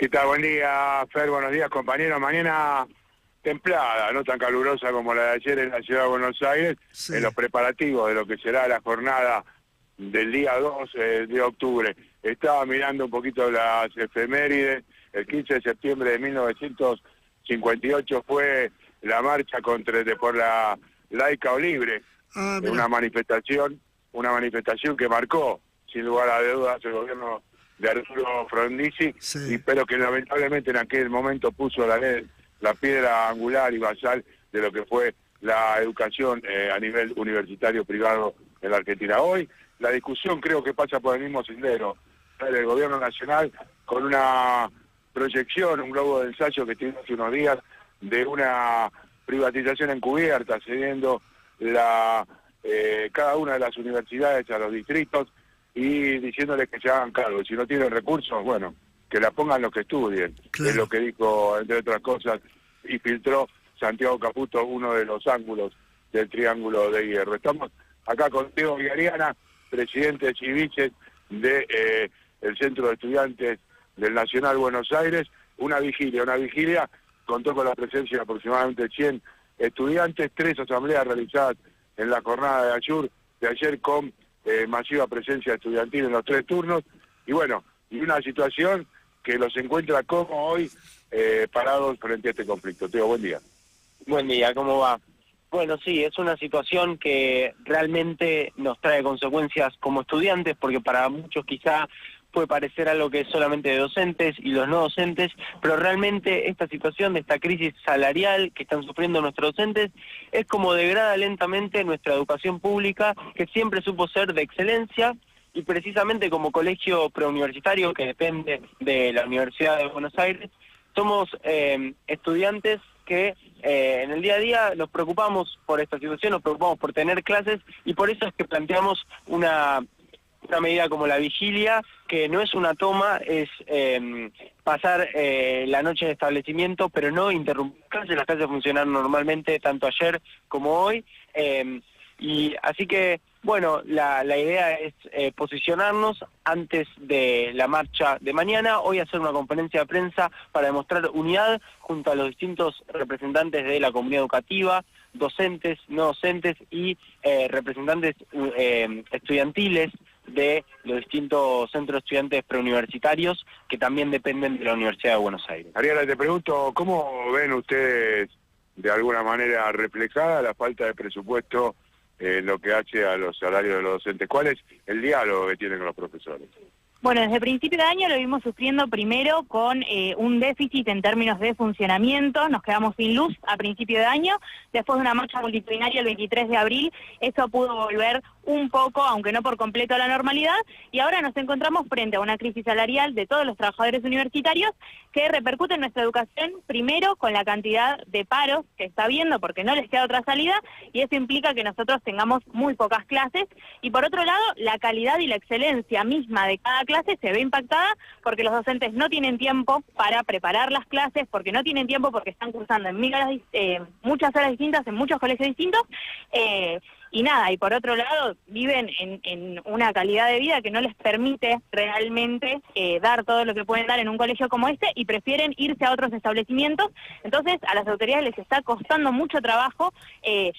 ¿Qué tal? Buen día, Fer, buenos días, compañeros. Mañana templada, no tan calurosa como la de ayer en la ciudad de Buenos Aires, Sí. en los preparativos de lo que será la jornada del día 2 de octubre. Estaba mirando un poquito las efemérides. El 15 de septiembre de 1958 fue la marcha por la laica o libre, Mira. una manifestación que marcó, sin lugar a dudas, el gobierno de Arturo Frondizi, Sí. pero que lamentablemente en aquel momento puso la piedra angular y basal de lo que fue la educación a nivel universitario privado en la Argentina. Hoy la discusión creo que pasa por el mismo sendero. El gobierno nacional con una proyección, un globo de ensayo que tiene hace unos días de una privatización encubierta, cediendo cada una de las universidades a los distritos y diciéndoles que se hagan cargo. Si no tienen recursos, bueno, que la pongan los que estudien. Claro. Es lo que dijo, entre otras cosas, y filtró Santiago Caputo, uno de los ángulos del Triángulo de Hierro. Estamos acá con Teo Viariana, presidente de Civiches de el Centro de Estudiantes del Nacional Buenos Aires. Una vigilia contó con la presencia de aproximadamente 100 estudiantes, 3 asambleas realizadas en la jornada de ayer con masiva presencia estudiantil en los 3 turnos, y bueno, y una situación que los encuentra como hoy parados frente a este conflicto. Teo, buen día. Buen día, ¿cómo va? Bueno, sí, es una situación que realmente nos trae consecuencias como estudiantes, porque para muchos quizá puede parecer algo que es solamente de docentes y los no docentes, pero realmente esta situación de esta crisis salarial que están sufriendo nuestros docentes es como degrada lentamente nuestra educación pública, que siempre supo ser de excelencia, y precisamente como colegio preuniversitario que depende de la Universidad de Buenos Aires, somos estudiantes que en el día a día nos preocupamos por esta situación, nos preocupamos por tener clases, y por eso es que planteamos una medida como la vigilia, que no es una toma, es pasar la noche en establecimiento, pero no interrumpir clases. Las clases funcionaron normalmente tanto ayer como hoy, y así que, bueno, la idea es posicionarnos antes de la marcha de mañana, hoy hacer una conferencia de prensa para demostrar unidad junto a los distintos representantes de la comunidad educativa, docentes, no docentes y representantes estudiantiles de los distintos centros de estudiantes preuniversitarios que también dependen de la Universidad de Buenos Aires. Ariela, te pregunto, ¿cómo ven ustedes de alguna manera reflejada la falta de presupuesto en lo que hace a los salarios de los docentes? ¿Cuál es el diálogo que tienen con los profesores? Bueno, desde principio de año lo vimos sufriendo primero con un déficit en términos de funcionamiento, nos quedamos sin luz a principio de año, después de una marcha multitudinaria el 23 de abril, eso pudo volver un poco, aunque no por completo, a la normalidad, y ahora nos encontramos frente a una crisis salarial de todos los trabajadores universitarios que repercute en nuestra educación, primero con la cantidad de paros que está habiendo porque no les queda otra salida, y eso implica que nosotros tengamos muy pocas clases, y por otro lado, la calidad y la excelencia misma de cada clase se ve impactada porque los docentes no tienen tiempo para preparar las clases, porque no tienen tiempo porque están cursando en muchas horas distintas, en muchos colegios distintos, y nada, y por otro lado viven en una calidad de vida que no les permite realmente dar todo lo que pueden dar en un colegio como este, y prefieren irse a otros establecimientos. Entonces a las autoridades les está costando mucho trabajo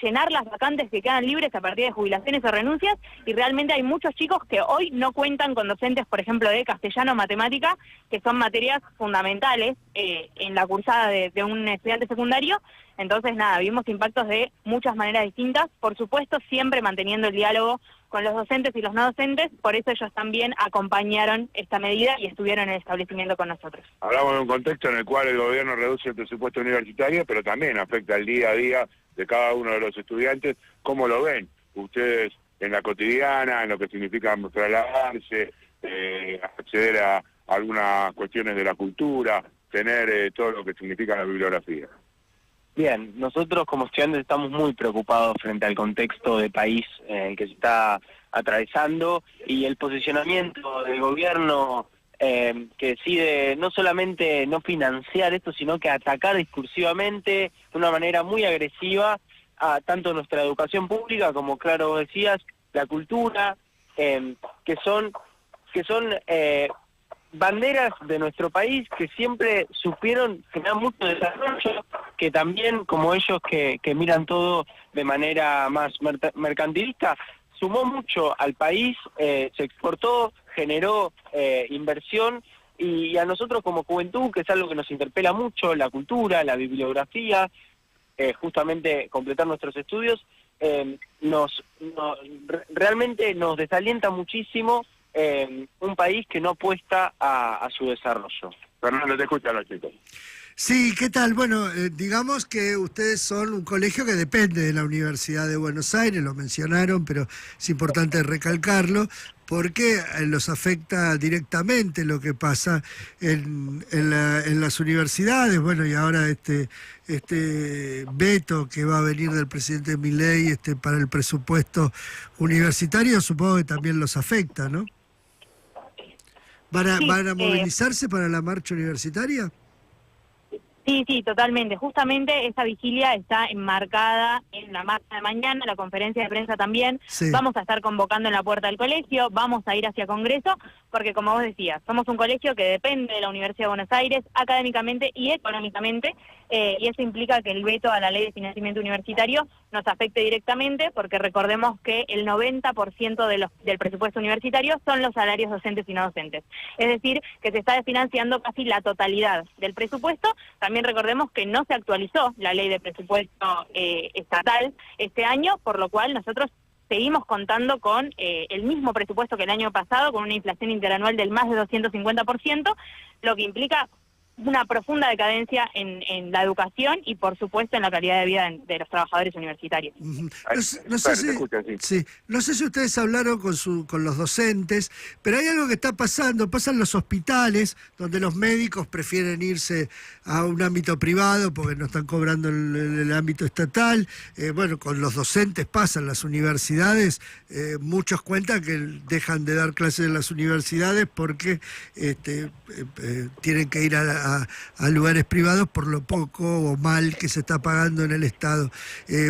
llenar las vacantes que quedan libres a partir de jubilaciones o renuncias, y realmente hay muchos chicos que hoy no cuentan con docentes, por ejemplo, de castellano o matemática, que son materias fundamentales en la cursada de un estudiante secundario. Entonces, nada, vimos impactos de muchas maneras distintas, por supuesto, siempre manteniendo el diálogo con los docentes y los no docentes, por eso ellos también acompañaron esta medida y estuvieron en el establecimiento con nosotros. Hablamos de un contexto en el cual el gobierno reduce el presupuesto universitario, pero también afecta el día a día de cada uno de los estudiantes. ¿Cómo lo ven ustedes en la cotidiana, en lo que significa trasladarse, acceder a algunas cuestiones de la cultura, tener todo lo que significa la bibliografía? Bien, nosotros como estudiantes estamos muy preocupados frente al contexto de país que se está atravesando, y el posicionamiento del gobierno que decide no solamente no financiar esto, sino que atacar discursivamente de una manera muy agresiva a tanto nuestra educación pública como, claro, vos decías, la cultura, que son banderas de nuestro país que siempre supieron generar mucho desarrollo, que también, como ellos que miran todo de manera más mercantilista, sumó mucho al país, se exportó, generó inversión, y a nosotros como juventud, que es algo que nos interpela mucho, la cultura, la bibliografía, justamente completar nuestros estudios, realmente nos desalienta muchísimo un país que no apuesta a su desarrollo. Fernando, te escuchan los chicos. Sí, ¿qué tal? Bueno, digamos que ustedes son un colegio que depende de la Universidad de Buenos Aires, lo mencionaron, pero es importante recalcarlo, porque los afecta directamente lo que pasa en las universidades. Bueno, y ahora este veto que va a venir del presidente Milei para el presupuesto universitario, supongo que también los afecta, ¿no? ¿Van a movilizarse para la marcha universitaria? Sí, totalmente. Justamente esta vigilia está enmarcada en la marcha de mañana, la conferencia de prensa también. Sí. Vamos a estar convocando en la puerta del colegio, vamos a ir hacia Congreso, porque como vos decías, somos un colegio que depende de la Universidad de Buenos Aires académicamente y económicamente, y eso implica que el veto a la ley de financiamiento universitario nos afecte directamente, porque recordemos que el 90% del presupuesto universitario son los salarios docentes y no docentes. Es decir, que se está desfinanciando casi la totalidad del presupuesto. También recordemos que no se actualizó la ley de presupuesto estatal este año, por lo cual nosotros seguimos contando con el mismo presupuesto que el año pasado, con una inflación interanual del más de 250%, lo que implica una profunda decadencia en la educación y, por supuesto, en la calidad de vida de los trabajadores universitarios. No sé si ustedes hablaron con los docentes, pero hay algo que está pasando. Pasan los hospitales, donde los médicos prefieren irse a un ámbito privado porque no están cobrando el ámbito estatal. Bueno, con los docentes pasan las universidades. Muchos cuentan que dejan de dar clases en las universidades porque tienen que ir a lugares privados por lo poco o mal que se está pagando en el Estado.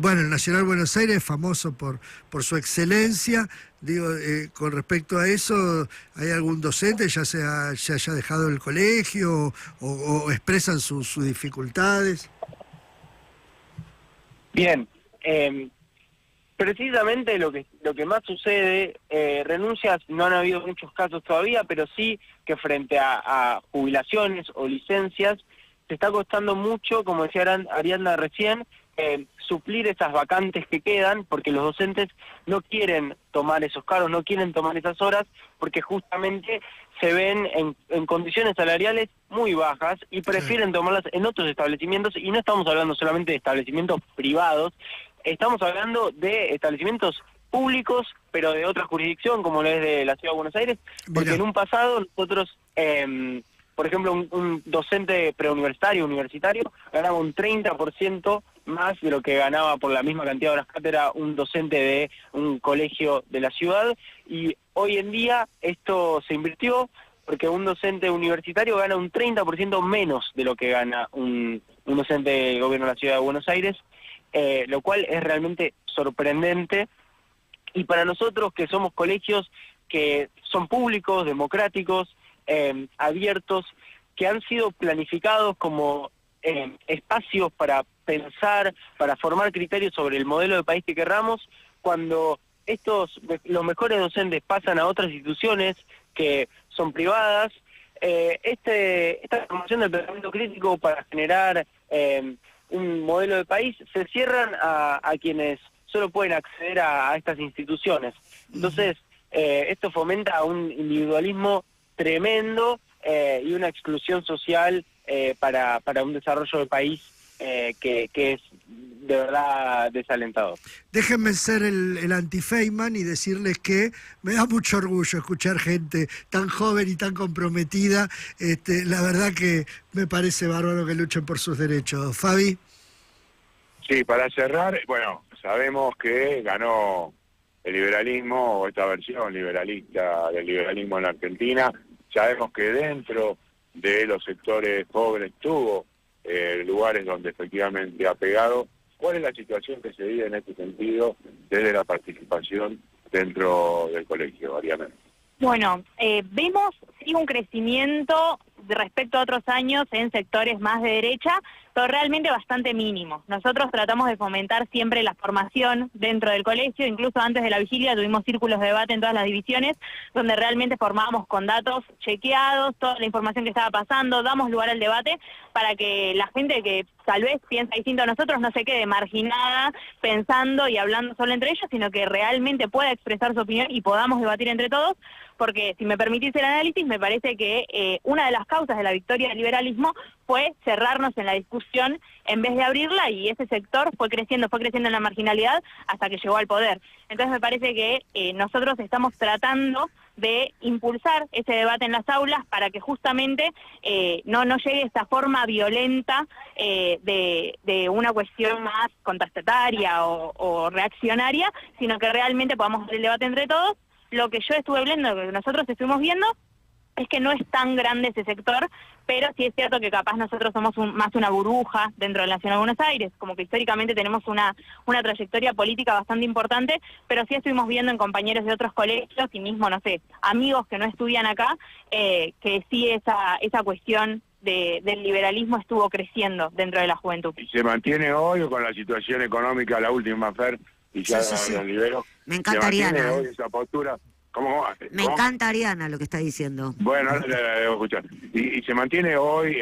Bueno, el Nacional Buenos Aires es famoso por su excelencia. Digo, con respecto a eso, ¿hay algún docente ya se haya dejado el colegio o expresan sus dificultades? Bien, precisamente lo que más sucede, renuncias, no han habido muchos casos todavía, pero sí que frente a jubilaciones o licencias, se está costando mucho, como decía Ariadna recién, suplir esas vacantes que quedan, porque los docentes no quieren tomar esos cargos, no quieren tomar esas horas, porque justamente se ven en condiciones salariales muy bajas y prefieren tomarlas en otros establecimientos, y no estamos hablando solamente de establecimientos privados, estamos hablando de establecimientos públicos, pero de otra jurisdicción, como lo es de la Ciudad de Buenos Aires, porque en un pasado nosotros, por ejemplo, un docente preuniversitario, universitario, ganaba un 30% más de lo que ganaba por la misma cantidad de horas cátedra un docente de un colegio de la ciudad, y hoy en día esto se invirtió, porque un docente universitario gana un 30% menos de lo que gana un docente del gobierno de la Ciudad de Buenos Aires, lo cual es realmente sorprendente. Y para nosotros, que somos colegios que son públicos, democráticos, abiertos, que han sido planificados como espacios para pensar, para formar criterios sobre el modelo de país que querramos, cuando los mejores docentes pasan a otras instituciones que son privadas, esta formación del pensamiento crítico para generar un modelo de país se cierran a quienes solo pueden acceder a estas instituciones. Entonces, esto fomenta un individualismo tremendo y una exclusión social para un desarrollo del país que es de verdad desalentador. Déjenme ser el anti-Feynman y decirles que me da mucho orgullo escuchar gente tan joven y tan comprometida. La verdad que me parece bárbaro que luchen por sus derechos. Fabi. Sí, para cerrar, bueno, sabemos que ganó el liberalismo, o esta versión liberalista del liberalismo en la Argentina. Sabemos que dentro de los sectores pobres tuvo lugares donde efectivamente ha pegado. ¿Cuál es la situación que se vive en este sentido desde la participación dentro del colegio, Ariana? Bueno, vemos sí un crecimiento respecto a otros años en sectores más de derecha, pero realmente bastante mínimo. Nosotros tratamos de fomentar siempre la formación dentro del colegio, incluso antes de la vigilia tuvimos círculos de debate en todas las divisiones, donde realmente formábamos con datos chequeados toda la información que estaba pasando, damos lugar al debate para que la gente que tal vez piensa distinto a nosotros no se quede marginada pensando y hablando solo entre ellos, sino que realmente pueda expresar su opinión y podamos debatir entre todos, porque si me permitís el análisis, me parece que una de las causas de la victoria del liberalismo fue cerrarnos en la discusión en vez de abrirla, y ese sector fue creciendo en la marginalidad hasta que llegó al poder. Entonces me parece que nosotros estamos tratando de impulsar ese debate en las aulas para que justamente no llegue esta forma violenta de una cuestión más contestataria o reaccionaria, sino que realmente podamos hacer el debate entre todos. Lo que yo estuve viendo, lo que nosotros estuvimos viendo, es que no es tan grande ese sector, pero sí es cierto que capaz nosotros somos más una burbuja dentro de la Ciudad de Buenos Aires, como que históricamente tenemos una trayectoria política bastante importante, pero sí estuvimos viendo en compañeros de otros colegios y mismo, no sé, amigos que no estudian acá, que sí esa cuestión del liberalismo estuvo creciendo dentro de la juventud. ¿Y se mantiene hoy o con la situación económica, la última, Fer, y ya Sí. los libero? Me encanta Ariana. Hoy esa postura? ¿Cómo va? Me encanta Ariana lo que está diciendo. Bueno, ahora la debo escuchar. Y se mantiene hoy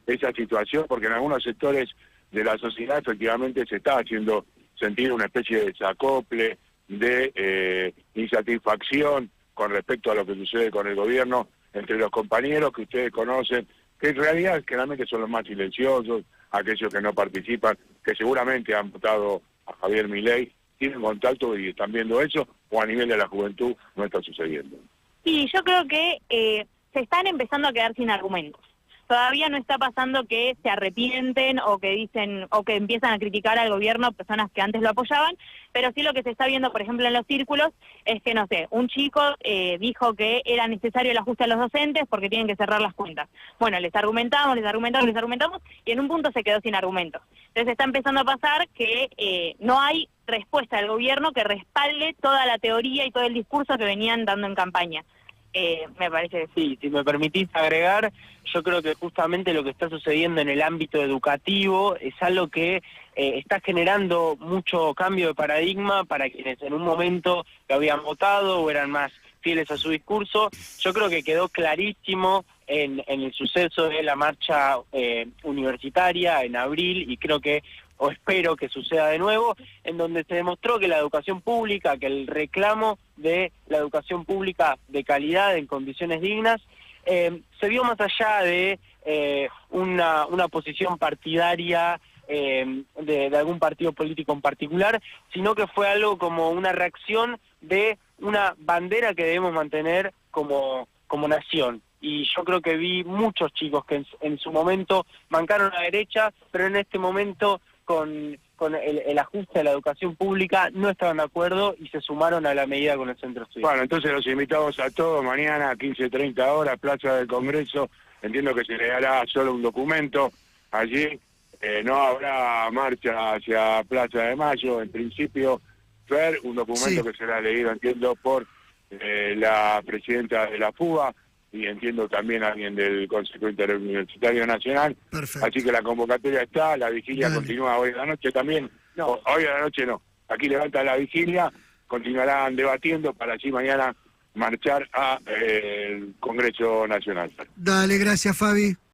esa situación, porque en algunos sectores de la sociedad efectivamente se está haciendo sentir una especie de desacople, de insatisfacción con respecto a lo que sucede con el gobierno entre los compañeros que ustedes conocen, que en realidad generalmente son los más silenciosos, aquellos que no participan, que seguramente han votado a Javier Milei. ¿Tienen contacto y están viendo eso, o a nivel de la juventud no está sucediendo? Sí, yo creo que se están empezando a quedar sin argumentos. Todavía no está pasando que se arrepienten o que dicen o que empiezan a criticar al gobierno personas que antes lo apoyaban, pero sí lo que se está viendo, por ejemplo, en los círculos, es que, no sé, un chico dijo que era necesario el ajuste a los docentes porque tienen que cerrar las cuentas. Bueno, les argumentamos, y en un punto se quedó sin argumentos. Entonces está empezando a pasar que no hay respuesta del gobierno que respalde toda la teoría y todo el discurso que venían dando en campaña. Me parece. Sí, si me permitís agregar, yo creo que justamente lo que está sucediendo en el ámbito educativo es algo que está generando mucho cambio de paradigma para quienes en un momento lo habían votado o eran más fieles a su discurso. Yo creo que quedó clarísimo en el suceso de la marcha universitaria en abril, y creo que o espero que suceda de nuevo, en donde se demostró que la educación pública, que el reclamo de la educación pública de calidad, en condiciones dignas, se vio más allá de una posición partidaria de algún partido político en particular, sino que fue algo como una reacción de una bandera que debemos mantener como nación. Y yo creo que vi muchos chicos que en su momento bancaron a la derecha, pero en este momento con el ajuste a la educación pública no estaban de acuerdo y se sumaron a la medida con el centro estudiantil. Bueno, entonces los invitamos a todos mañana a 15:30 horas, Plaza del Congreso. Entiendo que se le dará solo un documento allí. No habrá marcha hacia Plaza de Mayo. En principio, Fer, un documento que será leído, entiendo, por la presidenta de la FUBA, y entiendo también alguien del Consejo Interuniversitario Nacional. Perfecto. Así que la convocatoria está, la vigilia continúa hoy en la noche también. No, hoy en la noche no. Aquí levanta la vigilia, continuarán debatiendo para así mañana marchar a el Congreso Nacional. Dale, gracias, Fabi.